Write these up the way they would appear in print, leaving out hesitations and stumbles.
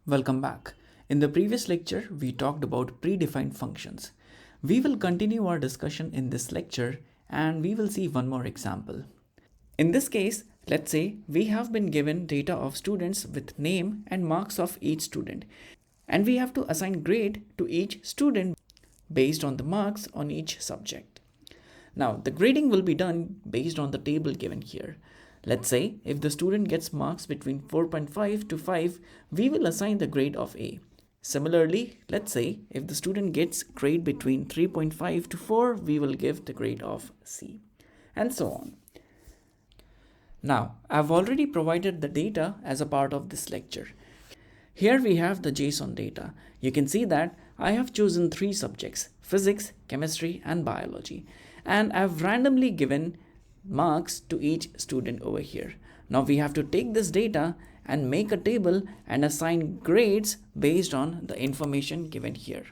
Welcome back. In the previous lecture, we talked about predefined functions. We will continue our discussion in this lecture and we will see one more example. In this case, let's say we have been given data of students with name and marks of each student, and we have to assign grade to each student based on the marks on each subject. Now, the grading will be done based on the table given here. Let's say if the student gets marks between 4.5 to 5, we will assign the grade of A. Similarly, let's say if the student gets grade between 3.5 to 4, we will give the grade of C, and so on. Now, I've already provided the data as a part of this lecture. Here we have the JSON data. You can see that I have chosen 3 subjects: physics, chemistry, and biology. And I've randomly given marks to each student over here. Now we have to take this data and make a table and assign grades based on the information given here.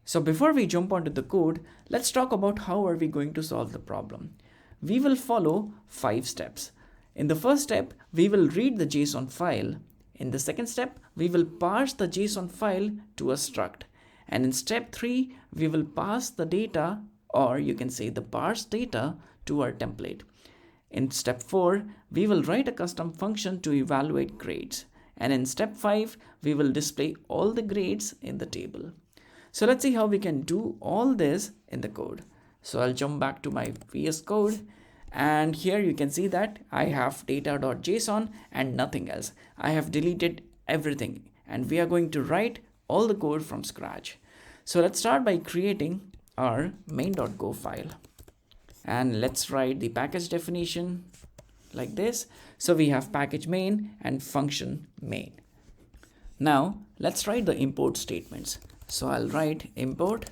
So before we jump onto the code, let's talk about how are we going to solve the problem. We will follow 5 steps. In the first step, we will read the JSON file. In the second step, we will parse the JSON file to a struct. And in step 3, we will pass the data, or you can say the parsed data, to our template. In step 4, we will write a custom function to evaluate grades. And in step 5, we will display all the grades in the table. So let's see how we can do all this in the code. So I'll jump back to my VS Code. And here you can see that I have data.json and nothing else. I have deleted everything. And we are going to write all the code from scratch. So let's start by creating our main.go file. And let's write the package definition like this. So we have package main and function main. Now let's write the import statements. So I'll write import,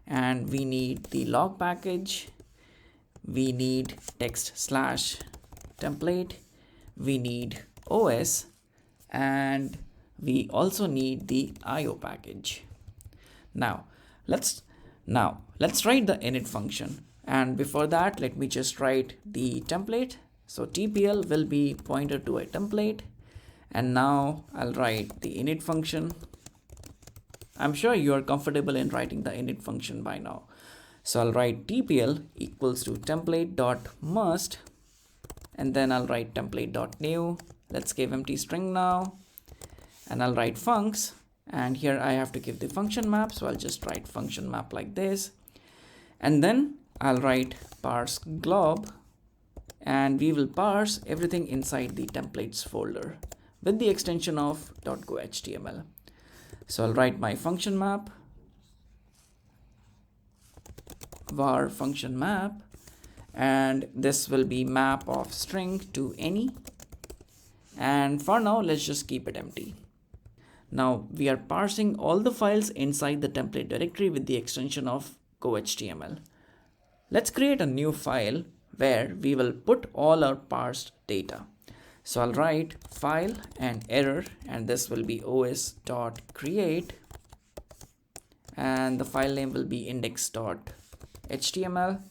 and we need the log package. We need text/template. We need OS, and we also need the IO package. Now let's write the init function. And before that, let me just write the template. So TPL will be pointer to a template. And now I'll write the init function. I'm sure you are comfortable in writing the init function by now. So I'll write TPL equals to template.must. And then I'll write template.new. Let's give empty string now. And I'll write funcs. And here I have to give the function map. So I'll just write function map like this. And then I'll write parse glob, and we will parse everything inside the templates folder with the extension of .go.html. So I'll write my function map, var function map, and this will be map of string to any. And for now, let's just keep it empty. Now we are parsing all the files inside the template directory with the extension of go.html. Let's create a new file where we will put all our parsed data. So I'll write file and error, and this will be os.create, and the file name will be index.html.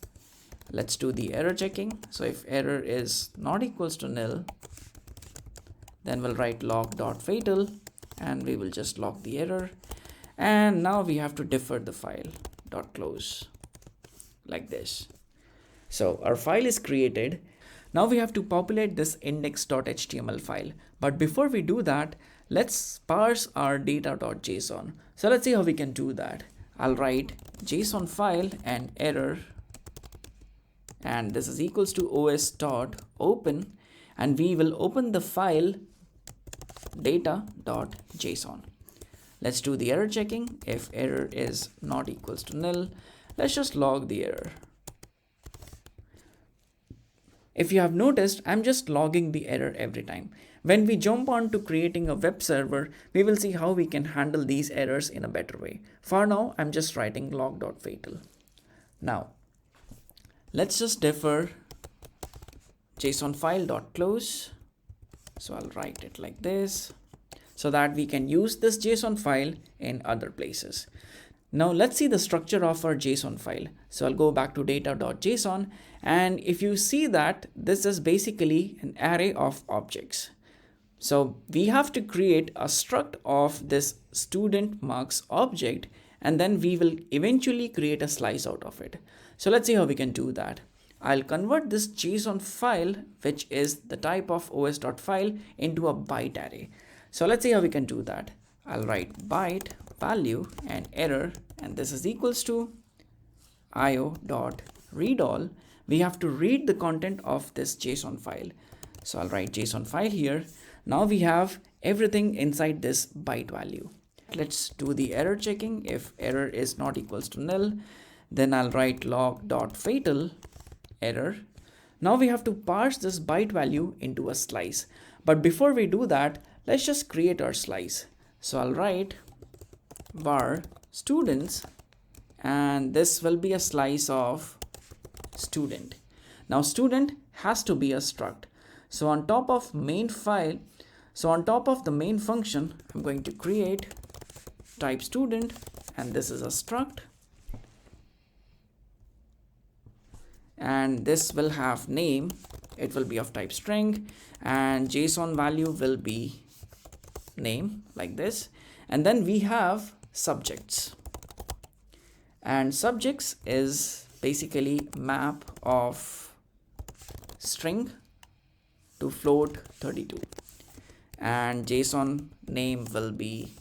Let's do the error checking. So if error is not equals to nil, then we'll write log.fatal, and we will just log the error. And now we have to defer the file .close like this. So our file is created. Now we have to populate this index.html file. But before we do that, let's parse our data.json. So let's see how we can do that. I'll write JSON file and error, and this is equals to os.open, and we will open the file data.json. Let's do the error checking. If error is not equals to nil, let's just log the error. If you have noticed, I'm just logging the error every time. When we jump on to creating a web server, we will see how we can handle these errors in a better way. For now, I'm just writing log.fatal. Now, let's just defer JSON file.close. So I'll write it like this so that we can use this JSON file in other places. Now let's see the structure of our JSON file. So I'll go back to data.json, and if you see that this is basically an array of objects. So we have to create a struct of this student marks object, and then we will eventually create a slice out of it. So let's see how we can do that. I'll convert this JSON file, which is the type of os.file, into a byte array. So let's see how we can do that. I'll write byte value and error, and this is equals to io.readAll. We have to read the content of this JSON file. So I'll write JSON file here. Now we have everything inside this byte value. Let's do the error checking. If error is not equals to null, then I'll write log.fatal error. Now we have to parse this byte value into a slice. But before we do that, let's just create our slice. So I'll write var students, and this will be a slice of student. Now student has to be a struct. So on top of main file, so on top of the main function, I'm going to create type student, and this is a struct, and this will have name. It will be of type string, and JSON value will be name, like this. And then we have subjects, and subjects is basically map of string to float 32, and JSON name will be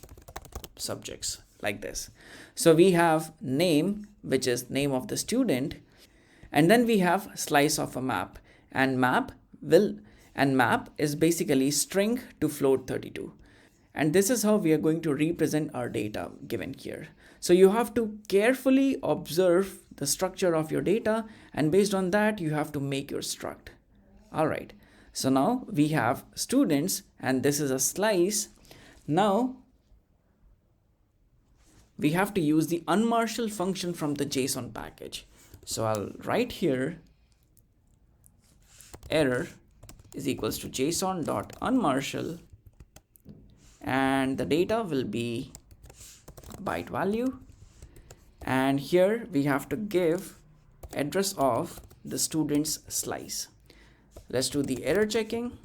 subjects, like this. So we have name, which is name of the student, and then we have slice of a map, and map is basically string to float 32. And this is how we are going to represent our data given here. So you have to carefully observe the structure of your data, and based on that you have to make your struct. All right, so now we have students, and this is a slice. Now we have to use the unmarshal function from the JSON package. So I'll write here error is equals to json.unmarshal, and the data will be byte value, and here we have to give address of the student's slice. Let's do the error checking.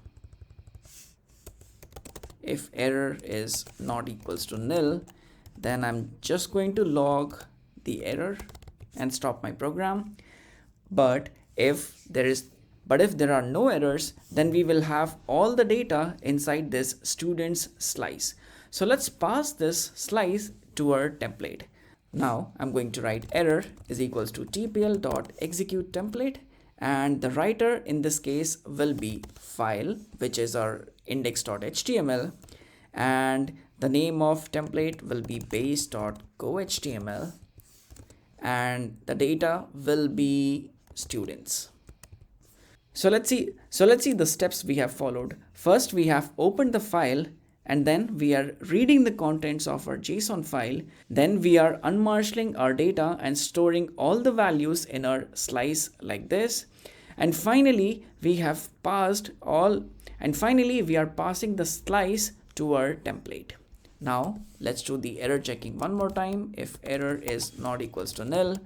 If error is not equals to null, then I'm just going to log the error and stop my program. But if there are no errors, then we will have all the data inside this student's slice. So let's pass this slice to our template. Now I'm going to write error is equals to tpl.execute template, and the writer in this case will be file, which is our index.html, and the name of template will be base.gohtml, and the data will be students. So let's see the steps we have followed. First, we have opened the file, and then we are reading the contents of our JSON file. Then we are unmarshalling our data and storing all the values in our slice like this. And finally, we are passing the slice to our template. Now let's do the error checking one more time. If error is not equals to null,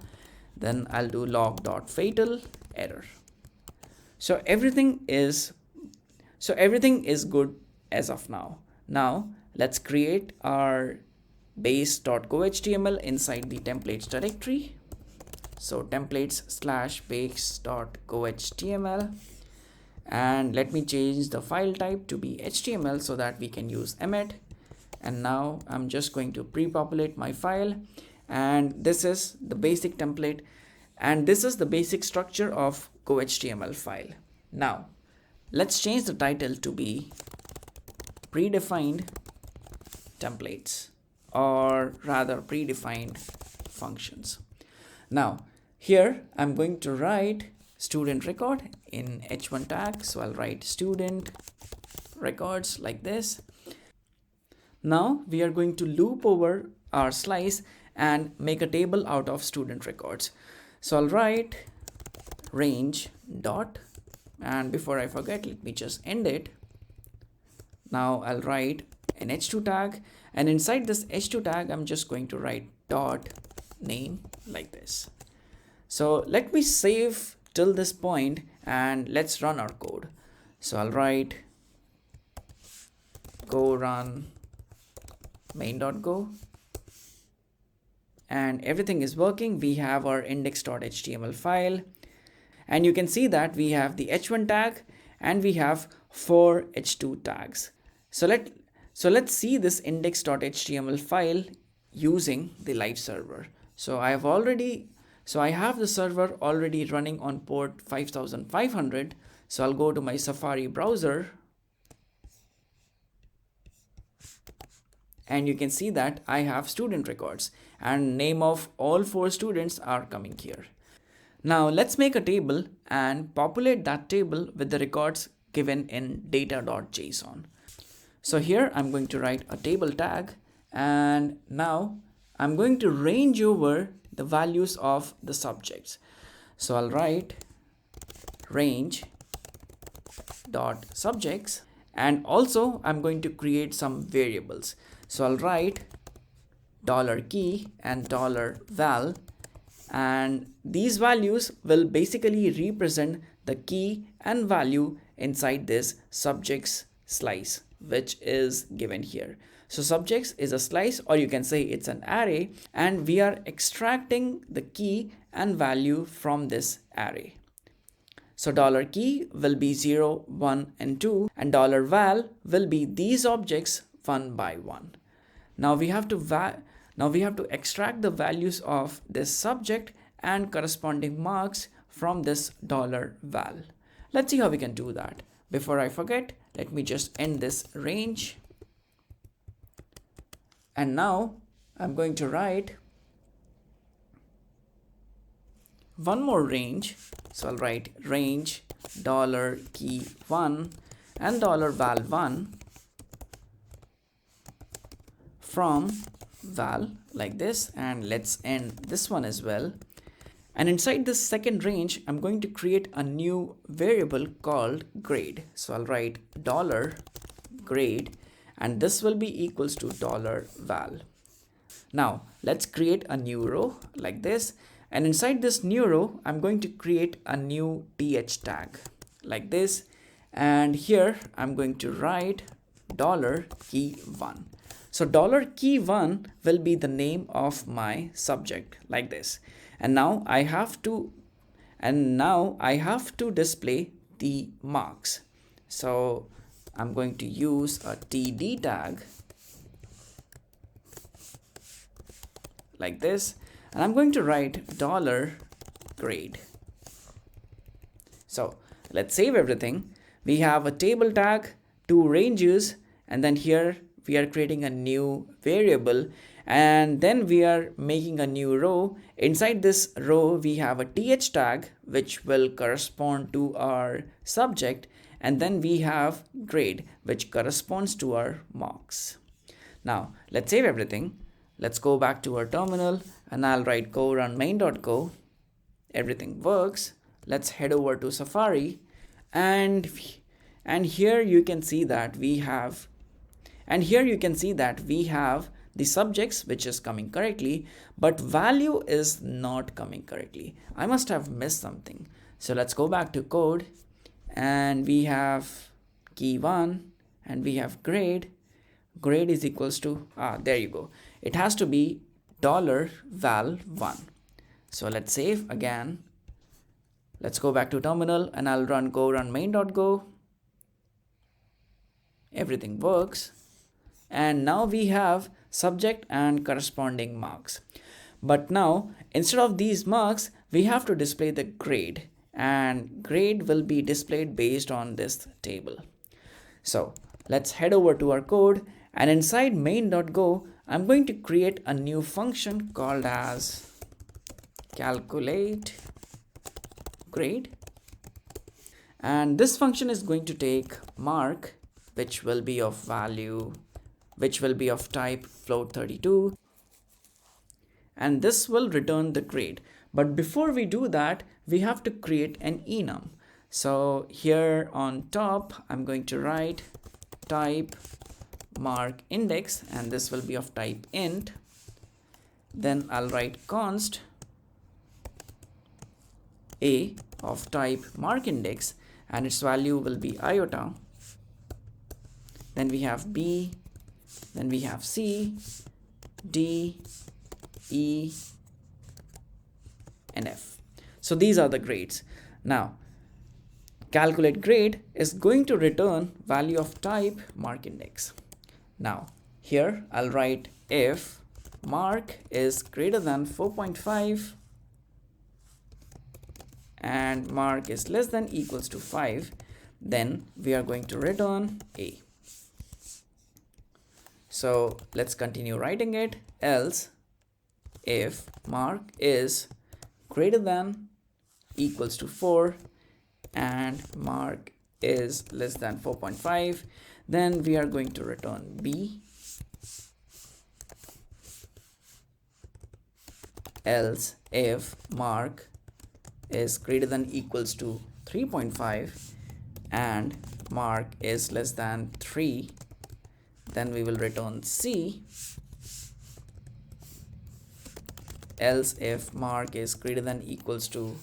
then I'll do log.fatal error. So everything is good as of now. Now let's create our base.gohtml inside the templates directory. So templates/base.gohtml, and let me change the file type to be HTML so that we can use emmet. And now I'm just going to pre-populate my file, and this is the basic template, and this is the basic structure of GoHTML file. Now let's change the title to be predefined templates, or rather predefined functions. Now here I'm going to write student record in h1 tag. So I'll write student records like this. Now we are going to loop over our slice and make a table out of student records. So I'll write range dot, and before I forget, let me just end it. Now I'll write an h2 tag, and inside this h2 tag I'm just going to write dot name like this. So let me save till this point and let's run our code. So I'll write go run main.go, and everything is working. We have our index.html file, and you can see that we have the h1 tag and we have 4 h2 tags. So let's see this index.html file using the live server. So I have the server already running on port 5500. So I'll go to my Safari browser, and you can see that I have student records and name of all 4 students are coming here. Now let's make a table and populate that table with the records given in data.json. So here I'm going to write a table tag, and now I'm going to range over the values of the subjects. So I'll write range dot subjects, and also I'm going to create some variables. So I'll write $key and $val, and these values will basically represent the key and value inside this subjects slice, which is given here. So subjects is a slice, or you can say it's an array, and we are extracting the key and value from this array. So $key will be 0, 1, and 2, and $val will be these objects one by one. Now we have to extract the values of this subject and corresponding marks from this $val. Let's see how we can do that. Before I forget, let me just end this range. And now I'm going to write one more range. So I'll write range $key1 and $val1 from val, like this, and let's end this one as well. And inside this second range, I'm going to create a new variable called grade. So I'll write $grade, and this will be equals to $val. Now let's create a new row like this, and inside this new row I'm going to create a new th tag like this, and here I'm going to write $key1. So $key1 will be the name of my subject like this, and now I have to display the marks. So I'm going to use a td tag like this, and I'm going to write $grade. So let's save everything. We have a table tag, 2 ranges, and then here we are creating a new variable, and then we are making a new row. Inside this row we have a th tag which will correspond to our subject, and then we have grade which corresponds to our marks. Now let's save everything. Let's go back to our terminal, and I'll write go run main.go. Everything works. Let's head over to Safari, and here you can see that we have the subjects which is coming correctly, but value is not coming correctly. I must have missed something. So let's go back to code, and we have key1 and we have grade. Grade is equals to, there you go. It has to be $val1. So let's save again. Let's go back to terminal, and I'll run go run main.go. Everything works. And now we have subject and corresponding marks. But now instead of these marks, we have to display the grade, and grade will be displayed based on this table. So let's head over to our code, and inside main.go, I'm going to create a new function called as calculate grade. And this function is going to take mark, which will be of type float32, and this will return the grade. But before we do that, we have to create an enum. So here on top, I'm going to write type mark index, and this will be of type int. Then I'll write const a of type mark index, and its value will be iota. then we have B, then we have C, D, E, and F. So these are the grades. Now, calculate grade is going to return value of type mark index. Now, here I'll write if mark is greater than 4.5 and mark is less than equals to 5, then we are going to return A. So let's continue writing it. Else, if mark is greater than equals to 4 and mark is less than 4.5, then we are going to return B. Else, if mark is greater than equals to 3.5 and mark is less than 3, then we will return C. Else, if mark is greater than equals to,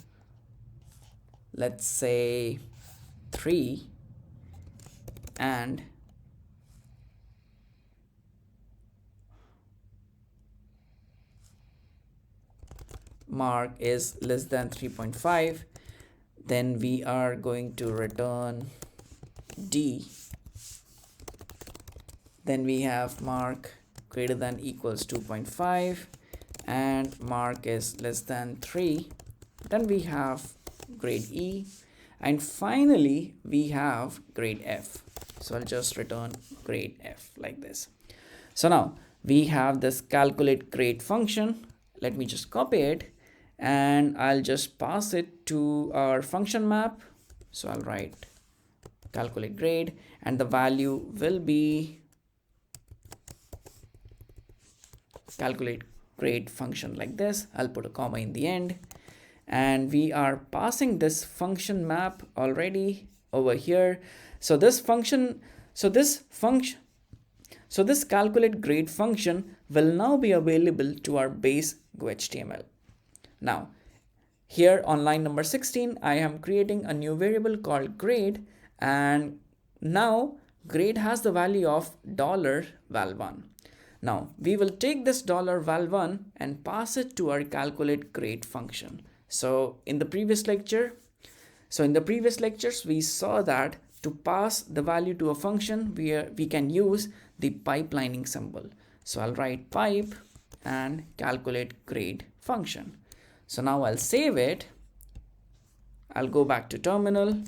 let's say, 3 and mark is less than 3.5, then we are going to return D. Then we have mark greater than equals 2.5 and mark is less than 3, then we have grade E, and finally we have grade F. So I'll just return grade F like this. So now we have this calculate grade function. Let me just copy it and I'll just pass it to our function map. So I'll write calculate grade and the value will be calculate grade function like this. I'll put a comma in the end and we are passing this function map already over here. So this calculate grade function will now be available to our base GoHTML. Now here on line number 16, I am creating a new variable called grade, and now grade has the value of $val1. Now we will take this $val1 and pass it to our calculate grade function. So in the previous lectures, we saw that to pass the value to a function, we can use the pipelining symbol. So I'll write pipe and calculate grade function. So now I'll save it. I'll go back to terminal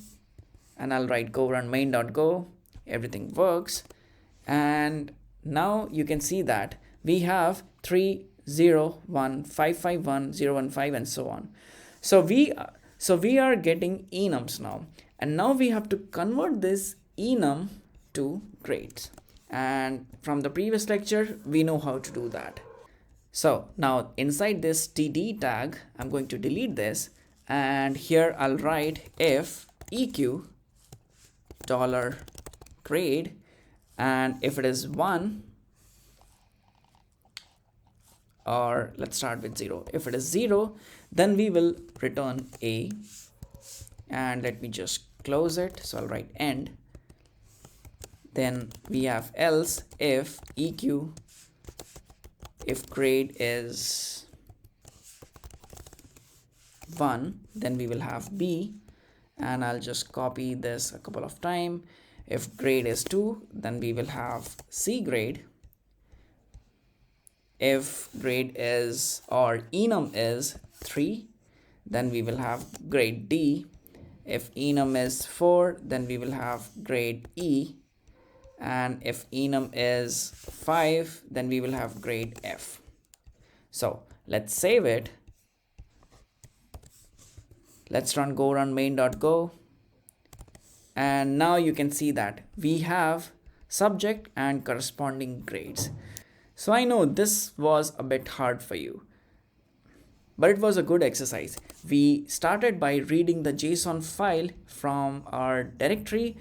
and I'll write go run main.go. Everything works. And now you can see that we have 3, 0, 1, 5, 5, 1, 0, 1, 5 and so on. So we are getting enums now. And now we have to convert this enum to grades. And from the previous lecture, we know how to do that. So now inside this td tag, I'm going to delete this. And here I'll write if eq $grade, and if it is 1, or let's start with 0. If it is 0, then we will return A. And let me just close it. So I'll write end. Then we have else if eq, if grade is 1, then we will have B. And I'll just copy this a couple of times. If grade is 2, then we will have C grade. If grade is or enum is 3, then we will have grade D. If enum is 4, then we will have grade E. And if enum is 5, then we will have grade F. So let's save it. Let's run go run main.go. And now you can see that we have subject and corresponding grades. So I know this was a bit hard for you, but it was a good exercise. We started by reading the JSON file from our directory.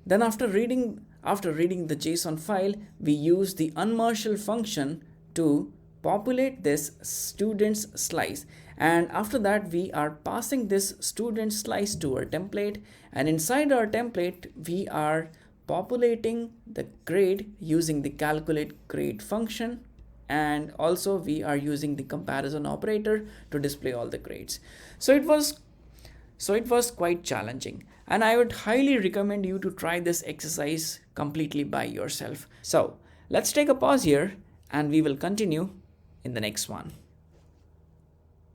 Then after reading the JSON file, we used the unmarshal function to populate this student's slice. And after that, we are passing this student slice to our template. And inside our template, we are populating the grade using the calculate grade function, and also we are using the comparison operator to display all the grades. So it was quite challenging, and I would highly recommend you to try this exercise completely by yourself. So let's take a pause here and we will continue in the next one.